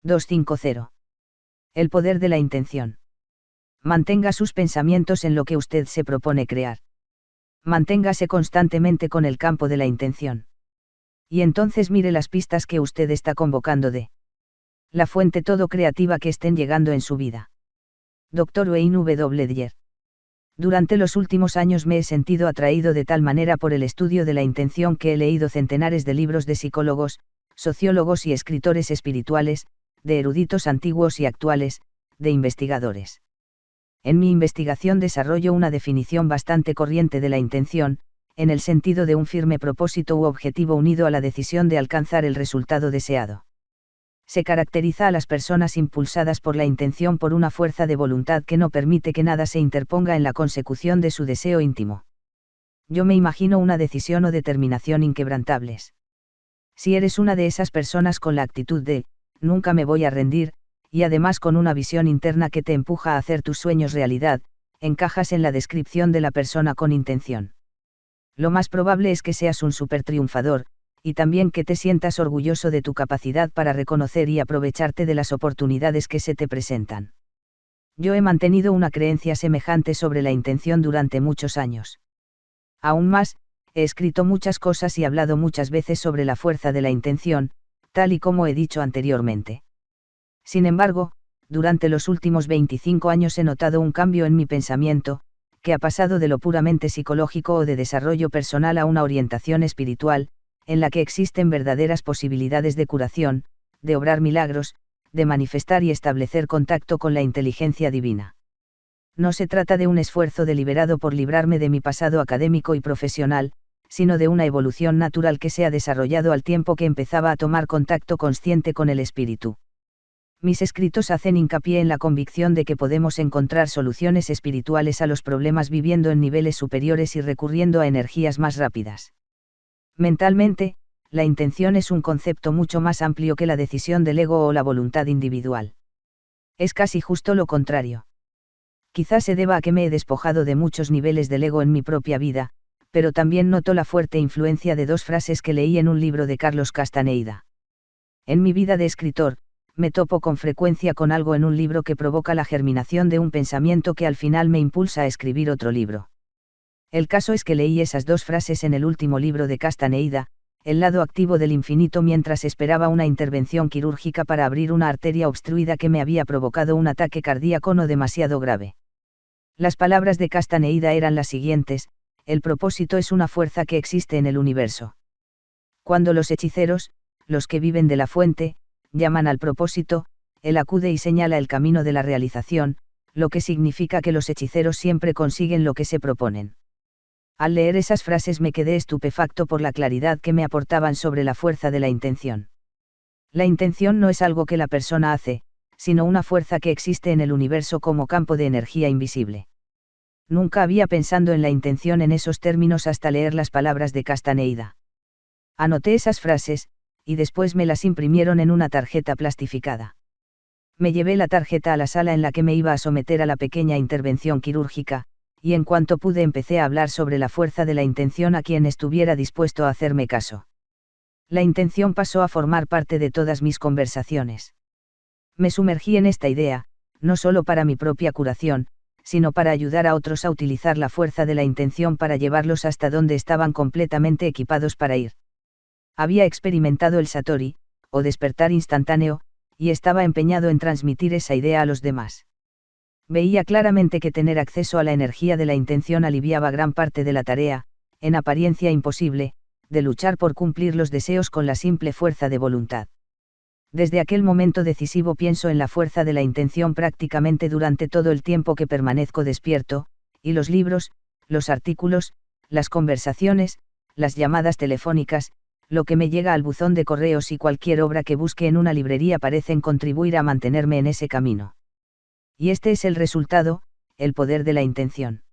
250. El poder de la intención. Mantenga sus pensamientos en lo que usted se propone crear. Manténgase constantemente con el campo de la intención. Y entonces mire las pistas que usted está convocando de la fuente todo creativa que estén llegando en su vida. Dr. Wayne W. Dyer. Durante los últimos años me he sentido atraído de tal manera por el estudio de la intención que he leído centenares de libros de psicólogos, sociólogos y escritores espirituales, de eruditos antiguos y actuales, de investigadores. En mi investigación desarrollo una definición bastante corriente de la intención, en el sentido de un firme propósito u objetivo unido a la decisión de alcanzar el resultado deseado. Se caracteriza a las personas impulsadas por la intención por una fuerza de voluntad que no permite que nada se interponga en la consecución de su deseo íntimo. Yo me imagino una decisión o determinación inquebrantables. Si eres una de esas personas con la actitud de, nunca me voy a rendir, y además con una visión interna que te empuja a hacer tus sueños realidad, encajas en la descripción de la persona con intención. Lo más probable es que seas un supertriunfador, y también que te sientas orgulloso de tu capacidad para reconocer y aprovecharte de las oportunidades que se te presentan. Yo he mantenido una creencia semejante sobre la intención durante muchos años. Aún más, he escrito muchas cosas y hablado muchas veces sobre la fuerza de la intención, tal y como he dicho anteriormente. Sin embargo, durante los últimos 25 años he notado un cambio en mi pensamiento, que ha pasado de lo puramente psicológico o de desarrollo personal a una orientación espiritual, en la que existen verdaderas posibilidades de curación, de obrar milagros, de manifestar y establecer contacto con la inteligencia divina. No se trata de un esfuerzo deliberado por librarme de mi pasado académico y profesional, sino de una evolución natural que se ha desarrollado al tiempo que empezaba a tomar contacto consciente con el espíritu. Mis escritos hacen hincapié en la convicción de que podemos encontrar soluciones espirituales a los problemas viviendo en niveles superiores y recurriendo a energías más rápidas. Mentalmente, la intención es un concepto mucho más amplio que la decisión del ego o la voluntad individual. Es casi justo lo contrario. Quizás se deba a que me he despojado de muchos niveles del ego en mi propia vida, pero también noto la fuerte influencia de dos frases que leí en un libro de Carlos Castaneda. En mi vida de escritor, me topo con frecuencia con algo en un libro que provoca la germinación de un pensamiento que al final me impulsa a escribir otro libro. El caso es que leí esas dos frases en el último libro de Castaneda, El lado activo del infinito, mientras esperaba una intervención quirúrgica para abrir una arteria obstruida que me había provocado un ataque cardíaco no demasiado grave. Las palabras de Castaneda eran las siguientes: el propósito es una fuerza que existe en el universo. Cuando los hechiceros, los que viven de la fuente, llaman al propósito, él acude y señala el camino de la realización, lo que significa que los hechiceros siempre consiguen lo que se proponen. Al leer esas frases me quedé estupefacto por la claridad que me aportaban sobre la fuerza de la intención. La intención no es algo que la persona hace, sino una fuerza que existe en el universo como campo de energía invisible. Nunca había pensado en la intención en esos términos hasta leer las palabras de Castaneda. Anoté esas frases, y después me las imprimieron en una tarjeta plastificada. Me llevé la tarjeta a la sala en la que me iba a someter a la pequeña intervención quirúrgica, y en cuanto pude empecé a hablar sobre la fuerza de la intención a quien estuviera dispuesto a hacerme caso. La intención pasó a formar parte de todas mis conversaciones. Me sumergí en esta idea, no solo para mi propia curación, sino para ayudar a otros a utilizar la fuerza de la intención para llevarlos hasta donde estaban completamente equipados para ir. Había experimentado el Satori, o despertar instantáneo, y estaba empeñado en transmitir esa idea a los demás. Veía claramente que tener acceso a la energía de la intención aliviaba gran parte de la tarea, en apariencia imposible, de luchar por cumplir los deseos con la simple fuerza de voluntad. Desde aquel momento decisivo pienso en la fuerza de la intención prácticamente durante todo el tiempo que permanezco despierto, y los libros, los artículos, las conversaciones, las llamadas telefónicas, lo que me llega al buzón de correos y cualquier obra que busque en una librería parecen contribuir a mantenerme en ese camino. Y este es el resultado, el poder de la intención.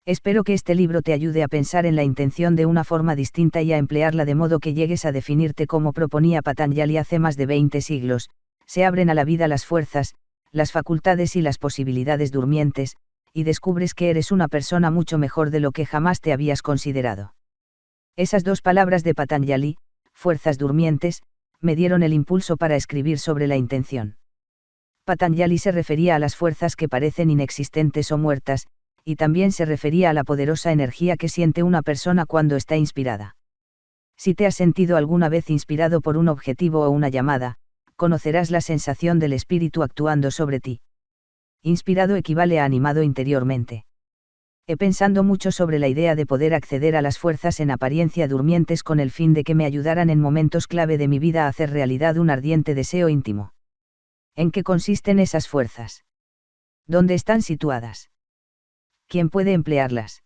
Espero que este libro te ayude a pensar en la intención de una forma distinta y a emplearla de modo que llegues a definirte como proponía Patanjali hace más de 20 siglos, se abren a la vida las fuerzas, las facultades y las posibilidades durmientes, y descubres que eres una persona mucho mejor de lo que jamás te habías considerado. Esas dos palabras de Patanjali, fuerzas durmientes, me dieron el impulso para escribir sobre la intención. Patanjali se refería a las fuerzas que parecen inexistentes o muertas, y también se refería a la poderosa energía que siente una persona cuando está inspirada. Si te has sentido alguna vez inspirado por un objetivo o una llamada, conocerás la sensación del espíritu actuando sobre ti. Inspirado equivale a animado interiormente. He pensado mucho sobre la idea de poder acceder a las fuerzas en apariencia durmientes con el fin de que me ayudaran en momentos clave de mi vida a hacer realidad un ardiente deseo íntimo. ¿En qué consisten esas fuerzas? ¿Dónde están situadas? ¿Quién puede emplearlas?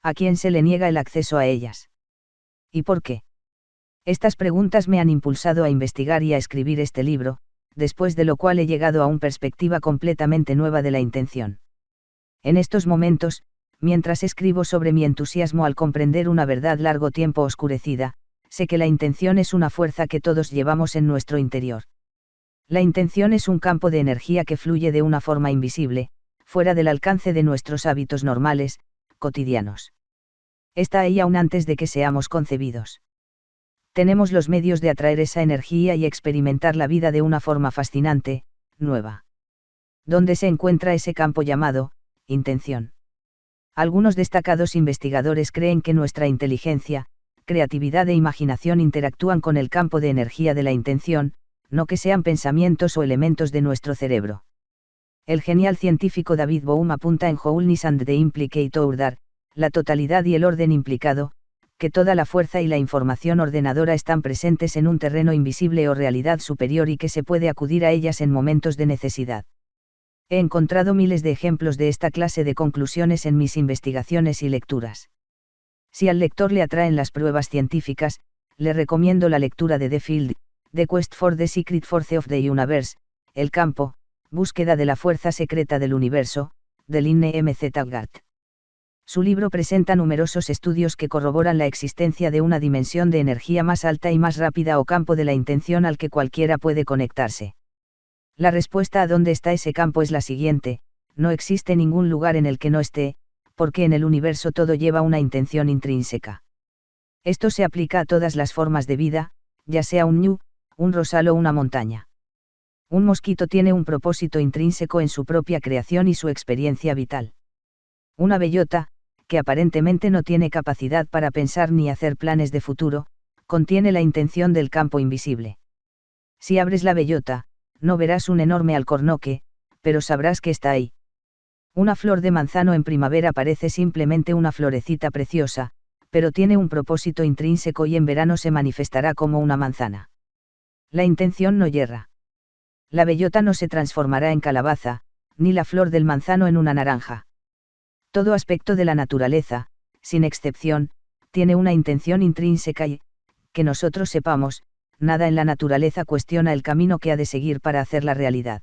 ¿A quién se le niega el acceso a ellas? ¿Y por qué? Estas preguntas me han impulsado a investigar y a escribir este libro, después de lo cual he llegado a una perspectiva completamente nueva de la intención. En estos momentos, mientras escribo sobre mi entusiasmo al comprender una verdad largo tiempo oscurecida, sé que la intención es una fuerza que todos llevamos en nuestro interior. La intención es un campo de energía que fluye de una forma invisible, fuera del alcance de nuestros hábitos normales, cotidianos. Está ahí aún antes de que seamos concebidos. Tenemos los medios de atraer esa energía y experimentar la vida de una forma fascinante, nueva. ¿Dónde se encuentra ese campo llamado intención? Algunos destacados investigadores creen que nuestra inteligencia, creatividad e imaginación interactúan con el campo de energía de la intención, no que sean pensamientos o elementos de nuestro cerebro. El genial científico David Bohm apunta en Wholeness and the Implicate Order, la totalidad y el orden implicado, que toda la fuerza y la información ordenadora están presentes en un terreno invisible o realidad superior y que se puede acudir a ellas en momentos de necesidad. He encontrado miles de ejemplos de esta clase de conclusiones en mis investigaciones y lecturas. Si al lector le atraen las pruebas científicas, le recomiendo la lectura de The Field, The Quest for the Secret Force of the Universe, El campo, búsqueda de la fuerza secreta del universo, de Lynne M. Z. Taggart. Su libro presenta numerosos estudios que corroboran la existencia de una dimensión de energía más alta y más rápida o campo de la intención al que cualquiera puede conectarse. La respuesta a dónde está ese campo es la siguiente: no existe ningún lugar en el que no esté, porque en el universo todo lleva una intención intrínseca. Esto se aplica a todas las formas de vida, ya sea un ñu, un rosal o una montaña. Un mosquito tiene un propósito intrínseco en su propia creación y su experiencia vital. Una bellota, que aparentemente no tiene capacidad para pensar ni hacer planes de futuro, contiene la intención del campo invisible. Si abres la bellota, no verás un enorme alcornoque, pero sabrás que está ahí. Una flor de manzano en primavera parece simplemente una florecita preciosa, pero tiene un propósito intrínseco y en verano se manifestará como una manzana. La intención no yerra. La bellota no se transformará en calabaza, ni la flor del manzano en una naranja. Todo aspecto de la naturaleza, sin excepción, tiene una intención intrínseca y, que nosotros sepamos, nada en la naturaleza cuestiona el camino que ha de seguir para hacerla realidad.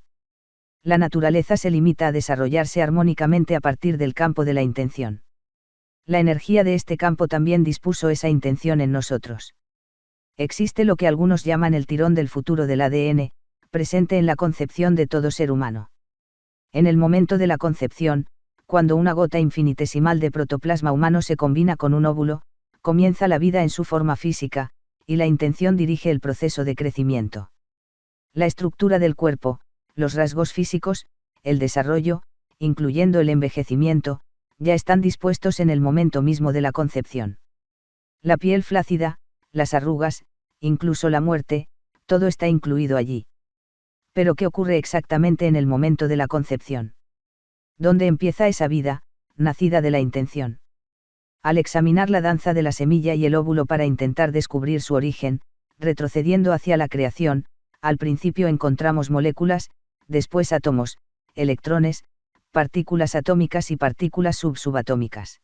La naturaleza se limita a desarrollarse armónicamente a partir del campo de la intención. La energía de este campo también dispuso esa intención en nosotros. Existe lo que algunos llaman el tirón del futuro del ADN, presente en la concepción de todo ser humano. En el momento de la concepción, cuando una gota infinitesimal de protoplasma humano se combina con un óvulo, comienza la vida en su forma física, y la intención dirige el proceso de crecimiento. La estructura del cuerpo, los rasgos físicos, el desarrollo, incluyendo el envejecimiento, ya están dispuestos en el momento mismo de la concepción. La piel flácida, las arrugas, incluso la muerte, todo está incluido allí. Pero ¿qué ocurre exactamente en el momento de la concepción? ¿Dónde empieza esa vida, nacida de la intención? Al examinar la danza de la semilla y el óvulo para intentar descubrir su origen, retrocediendo hacia la creación, al principio encontramos moléculas, después átomos, electrones, partículas atómicas y partículas subatómicas.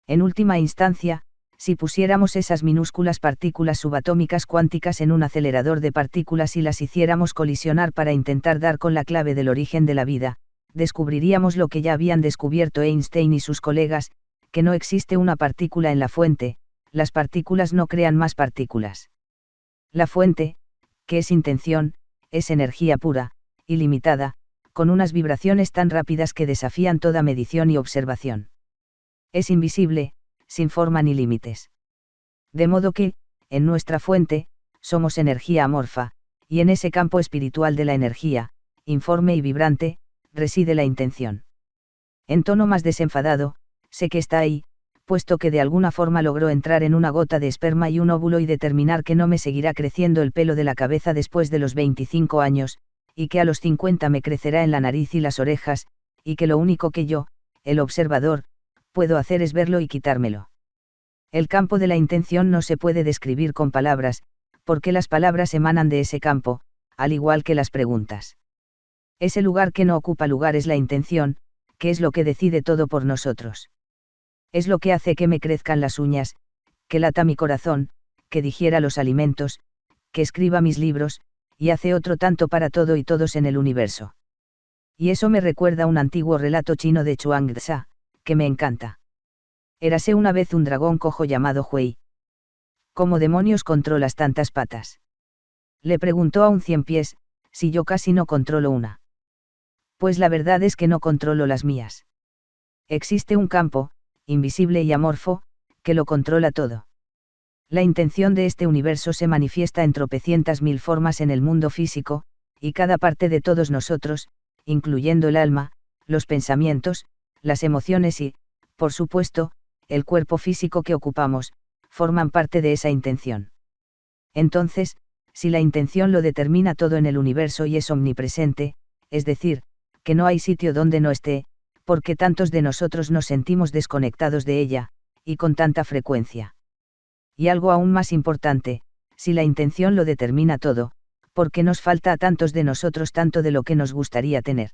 En última instancia, si pusiéramos esas minúsculas partículas subatómicas cuánticas en un acelerador de partículas y las hiciéramos colisionar para intentar dar con la clave del origen de la vida, descubriríamos lo que ya habían descubierto Einstein y sus colegas, que no existe una partícula en la fuente, las partículas no crean más partículas. La fuente, que es intención, es energía pura, ilimitada, con unas vibraciones tan rápidas que desafían toda medición y observación. Es invisible, sin forma ni límites. De modo que, en nuestra fuente, somos energía amorfa, y en ese campo espiritual de la energía, informe y vibrante, reside la intención. En tono más desenfadado, sé que está ahí, puesto que de alguna forma logró entrar en una gota de esperma y un óvulo y determinar que no me seguirá creciendo el pelo de la cabeza después de los 25 años, y que a los 50 me crecerá en la nariz y las orejas, y que lo único que yo, el observador, puedo hacer es verlo y quitármelo. El campo de la intención no se puede describir con palabras, porque las palabras emanan de ese campo, al igual que las preguntas. Ese lugar que no ocupa lugar es la intención, que es lo que decide todo por nosotros. Es lo que hace que me crezcan las uñas, que lata mi corazón, que digiera los alimentos, que escriba mis libros, y hace otro tanto para todo y todos en el universo. Y eso me recuerda un antiguo relato chino de Chuang Tzu, que me encanta. Érase una vez un dragón cojo llamado Huey. ¿Cómo demonios controlas tantas patas? Le preguntó a un ciempiés, si yo casi no controlo una. Pues la verdad es que no controlo las mías. Existe un campo, invisible y amorfo, que lo controla todo. La intención de este universo se manifiesta en tropecientas mil formas en el mundo físico, y cada parte de todos nosotros, incluyendo el alma, los pensamientos, las emociones y, por supuesto, el cuerpo físico que ocupamos, forman parte de esa intención. Entonces, si la intención lo determina todo en el universo y es omnipresente, es decir, que no hay sitio donde no esté, porque tantos de nosotros nos sentimos desconectados de ella, y con tanta frecuencia. Y algo aún más importante, si la intención lo determina todo, porque nos falta a tantos de nosotros tanto de lo que nos gustaría tener.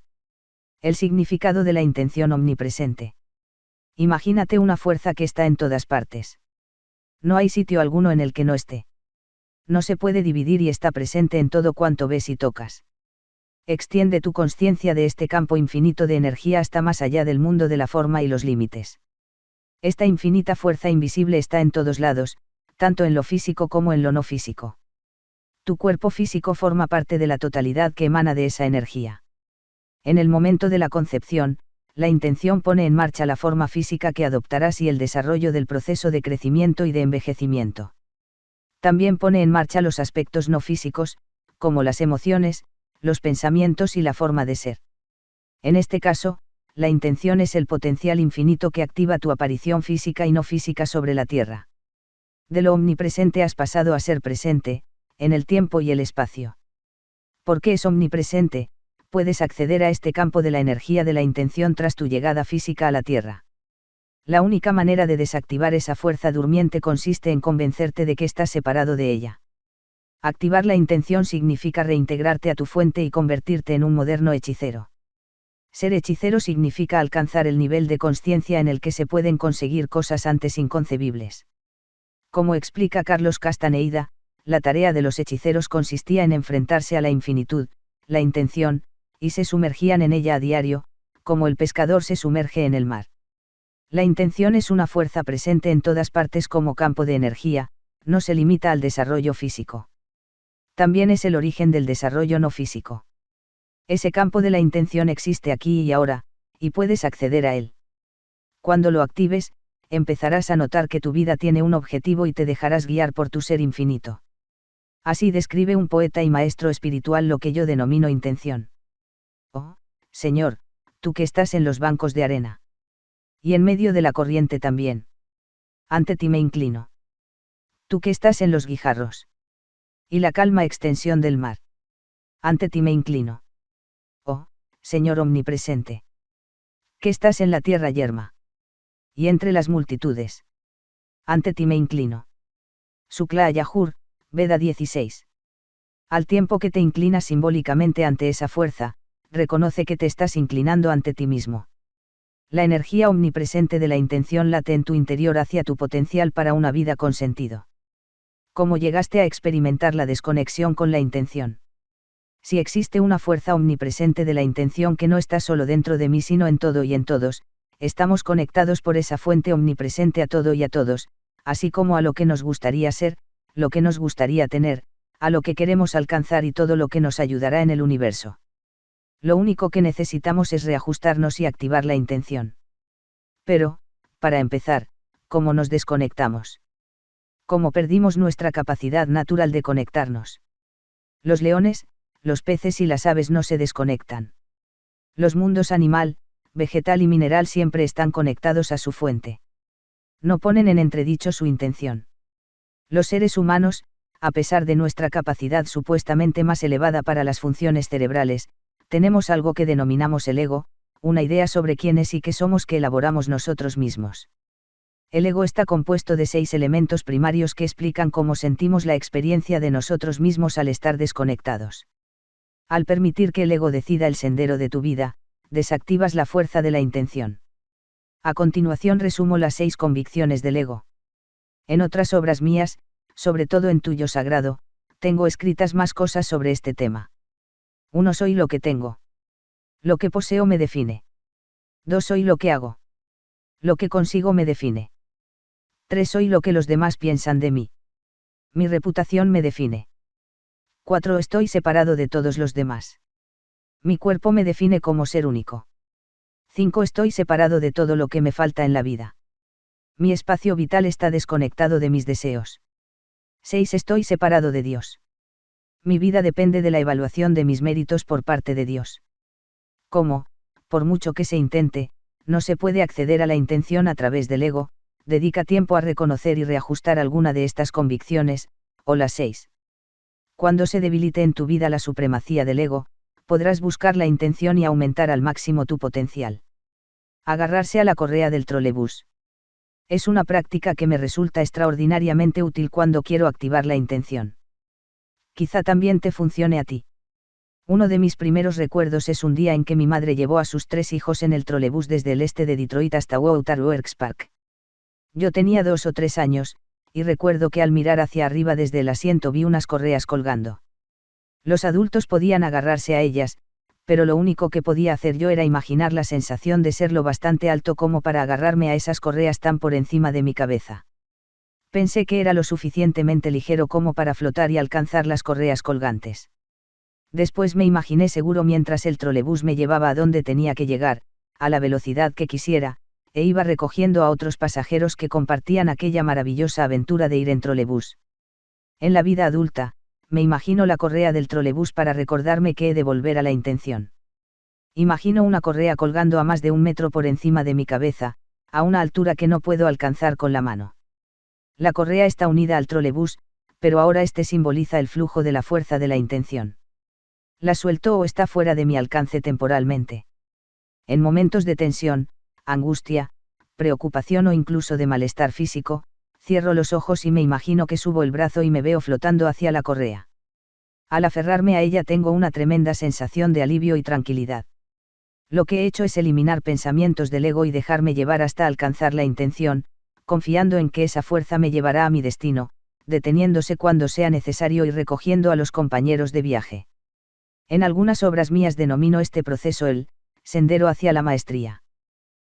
El significado de la intención omnipresente. Imagínate una fuerza que está en todas partes. No hay sitio alguno en el que no esté. No se puede dividir y está presente en todo cuanto ves y tocas. Extiende tu consciencia de este campo infinito de energía hasta más allá del mundo de la forma y los límites. Esta infinita fuerza invisible está en todos lados, tanto en lo físico como en lo no físico. Tu cuerpo físico forma parte de la totalidad que emana de esa energía. En el momento de la concepción, la intención pone en marcha la forma física que adoptarás y el desarrollo del proceso de crecimiento y de envejecimiento. También pone en marcha los aspectos no físicos, como las emociones, los pensamientos y la forma de ser. En este caso, la intención es el potencial infinito que activa tu aparición física y no física sobre la Tierra. De lo omnipresente has pasado a ser presente, en el tiempo y el espacio. Porque es omnipresente, puedes acceder a este campo de la energía de la intención tras tu llegada física a la Tierra. La única manera de desactivar esa fuerza durmiente consiste en convencerte de que estás separado de ella. Activar la intención significa reintegrarte a tu fuente y convertirte en un moderno hechicero. Ser hechicero significa alcanzar el nivel de consciencia en el que se pueden conseguir cosas antes inconcebibles. Como explica Carlos Castaneida, la tarea de los hechiceros consistía en enfrentarse a la infinitud, la intención, y se sumergían en ella a diario, como el pescador se sumerge en el mar. La intención es una fuerza presente en todas partes como campo de energía, no se limita al desarrollo físico. También es el origen del desarrollo no físico. Ese campo de la intención existe aquí y ahora, y puedes acceder a él. Cuando lo actives, empezarás a notar que tu vida tiene un objetivo y te dejarás guiar por tu ser infinito. Así describe un poeta y maestro espiritual lo que yo denomino intención. Oh, Señor, tú que estás en los bancos de arena. Y en medio de la corriente también. Ante ti me inclino. Tú que estás en los guijarros. Y la calma extensión del mar. Ante ti me inclino. Oh, Señor omnipresente. Que estás en la tierra yerma. Y entre las multitudes. Ante ti me inclino. Sukla Yajur, Veda 16. Al tiempo que te inclinas simbólicamente ante esa fuerza, reconoce que te estás inclinando ante ti mismo. La energía omnipresente de la intención late en tu interior hacia tu potencial para una vida con sentido. ¿Cómo llegaste a experimentar la desconexión con la intención? Si existe una fuerza omnipresente de la intención que no está solo dentro de mí sino en todo y en todos, estamos conectados por esa fuente omnipresente a todo y a todos, así como a lo que nos gustaría ser, lo que nos gustaría tener, a lo que queremos alcanzar y todo lo que nos ayudará en el universo. Lo único que necesitamos es reajustarnos y activar la intención. Pero, para empezar, ¿cómo nos desconectamos? Cómo perdimos nuestra capacidad natural de conectarnos. Los leones, los peces y las aves no se desconectan. Los mundos animal, vegetal y mineral siempre están conectados a su fuente. No ponen en entredicho su intención. Los seres humanos, a pesar de nuestra capacidad supuestamente más elevada para las funciones cerebrales, tenemos algo que denominamos el ego, una idea sobre quiénes y qué somos que elaboramos nosotros mismos. El ego está compuesto de 6 elementos primarios que explican cómo sentimos la experiencia de nosotros mismos al estar desconectados. Al permitir que el ego decida el sendero de tu vida, desactivas la fuerza de la intención. A continuación resumo las 6 convicciones del ego. En otras obras mías, sobre todo en Tuyo Sagrado, tengo escritas más cosas sobre este tema. 1. Soy lo que tengo. Lo que poseo me define. 2. Soy lo que hago. Lo que consigo me define. 3. Soy lo que los demás piensan de mí. Mi reputación me define. 4. Estoy separado de todos los demás. Mi cuerpo me define como ser único. 5. Estoy separado de todo lo que me falta en la vida. Mi espacio vital está desconectado de mis deseos. 6. Estoy separado de Dios. Mi vida depende de la evaluación de mis méritos por parte de Dios. Como, por mucho que se intente, no se puede acceder a la intención a través del ego, dedica tiempo a reconocer y reajustar alguna de estas convicciones, o las 6. Cuando se debilite en tu vida la supremacía del ego, podrás buscar la intención y aumentar al máximo tu potencial. Agarrarse a la correa del trolebús. Es una práctica que me resulta extraordinariamente útil cuando quiero activar la intención. Quizá también te funcione a ti. Uno de mis primeros recuerdos es un día en que mi madre llevó a sus 3 hijos en el trolebús desde el este de Detroit hasta Outer Works Park. Yo tenía 2 o 3 años, y recuerdo que al mirar hacia arriba desde el asiento vi unas correas colgando. Los adultos podían agarrarse a ellas, pero lo único que podía hacer yo era imaginar la sensación de ser lo bastante alto como para agarrarme a esas correas tan por encima de mi cabeza. Pensé que era lo suficientemente ligero como para flotar y alcanzar las correas colgantes. Después me imaginé seguro mientras el trolebús me llevaba a donde tenía que llegar, a la velocidad que quisiera, e iba recogiendo a otros pasajeros que compartían aquella maravillosa aventura de ir en trolebús. En la vida adulta, me imagino la correa del trolebús para recordarme que he de volver a la intención. Imagino una correa colgando a más de 1 metro por encima de mi cabeza, a una altura que no puedo alcanzar con la mano. La correa está unida al trolebús, pero ahora este simboliza el flujo de la fuerza de la intención. La suelto o está fuera de mi alcance temporalmente. En momentos de tensión, angustia, preocupación o incluso de malestar físico, cierro los ojos y me imagino que subo el brazo y me veo flotando hacia la correa. Al aferrarme a ella tengo una tremenda sensación de alivio y tranquilidad. Lo que he hecho es eliminar pensamientos del ego y dejarme llevar hasta alcanzar la intención, confiando en que esa fuerza me llevará a mi destino, deteniéndose cuando sea necesario y recogiendo a los compañeros de viaje. En algunas obras mías denomino este proceso el sendero hacia la maestría.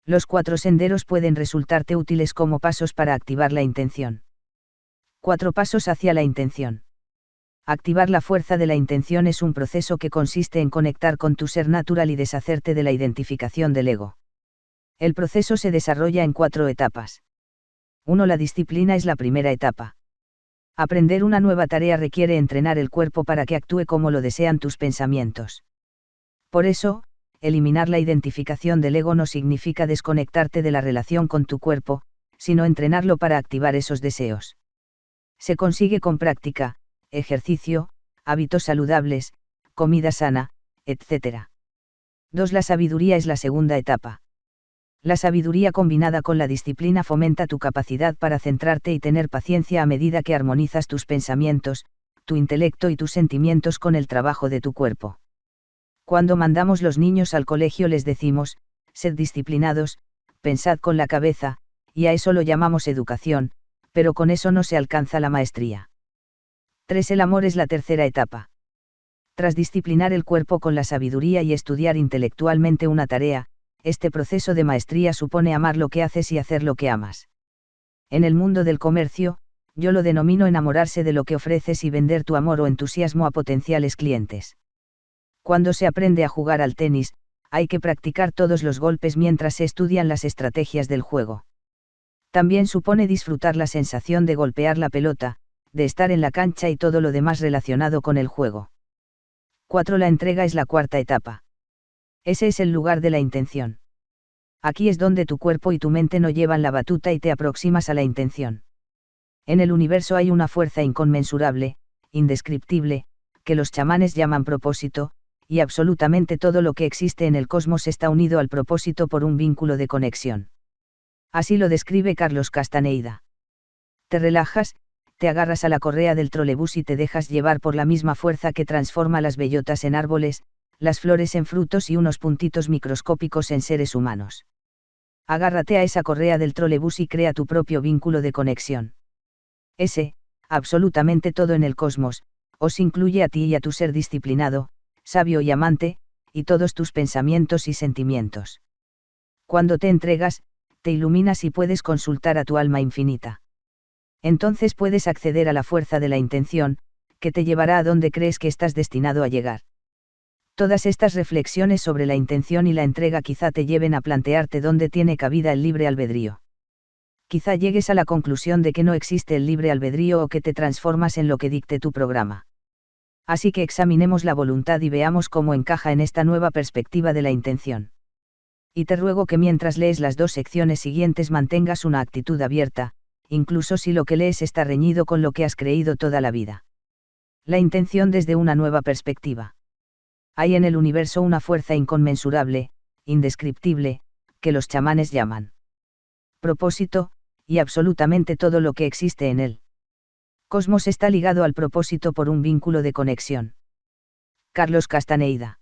Los 4 senderos pueden resultarte útiles como pasos para activar la intención. 4 pasos hacia la intención. Activar la fuerza de la intención es un proceso que consiste en conectar con tu ser natural y deshacerte de la identificación del ego. El proceso se desarrolla en 4 etapas. 1. La disciplina es la primera etapa. Aprender una nueva tarea requiere entrenar el cuerpo para que actúe como lo desean tus pensamientos. Por eso, eliminar la identificación del ego no significa desconectarte de la relación con tu cuerpo, sino entrenarlo para activar esos deseos. Se consigue con práctica, ejercicio, hábitos saludables, comida sana, etc. 2. La sabiduría es la segunda etapa. La sabiduría combinada con la disciplina fomenta tu capacidad para centrarte y tener paciencia a medida que armonizas tus pensamientos, tu intelecto y tus sentimientos con el trabajo de tu cuerpo. Cuando mandamos los niños al colegio les decimos, sed disciplinados, pensad con la cabeza, y a eso lo llamamos educación, pero con eso no se alcanza la maestría. 3. El amor es la tercera etapa. Tras disciplinar el cuerpo con la sabiduría y estudiar intelectualmente una tarea, este proceso de maestría supone amar lo que haces y hacer lo que amas. En el mundo del comercio, yo lo denomino enamorarse de lo que ofreces y vender tu amor o entusiasmo a potenciales clientes. Cuando se aprende a jugar al tenis, hay que practicar todos los golpes mientras se estudian las estrategias del juego. También supone disfrutar la sensación de golpear la pelota, de estar en la cancha y todo lo demás relacionado con el juego. 4. La entrega es la cuarta etapa. Ese es el lugar de la intención. Aquí es donde tu cuerpo y tu mente no llevan la batuta y te aproximas a la intención. En el universo hay una fuerza inconmensurable, indescriptible, que los chamanes llaman propósito, y absolutamente todo lo que existe en el cosmos está unido al propósito por un vínculo de conexión. Así lo describe Carlos Castaneida. Te relajas, te agarras a la correa del trolebús y te dejas llevar por la misma fuerza que transforma las bellotas en árboles, las flores en frutos y unos puntitos microscópicos en seres humanos. Agárrate a esa correa del trolebús y crea tu propio vínculo de conexión. Ese, absolutamente todo en el cosmos, os incluye a ti y a tu ser disciplinado, sabio y amante, y todos tus pensamientos y sentimientos. Cuando te entregas, te iluminas y puedes consultar a tu alma infinita. Entonces puedes acceder a la fuerza de la intención, que te llevará a donde crees que estás destinado a llegar. Todas estas reflexiones sobre la intención y la entrega quizá te lleven a plantearte dónde tiene cabida el libre albedrío. Quizá llegues a la conclusión de que no existe el libre albedrío o que te transformas en lo que dicte tu programa. Así que examinemos la voluntad y veamos cómo encaja en esta nueva perspectiva de la intención. Y te ruego que mientras lees las 2 secciones siguientes mantengas una actitud abierta, incluso si lo que lees está reñido con lo que has creído toda la vida. La intención desde una nueva perspectiva. Hay en el universo una fuerza inconmensurable, indescriptible, que los chamanes llaman propósito, y absolutamente todo lo que existe en él. Cosmos está ligado al propósito por un vínculo de conexión. Carlos Castaneida.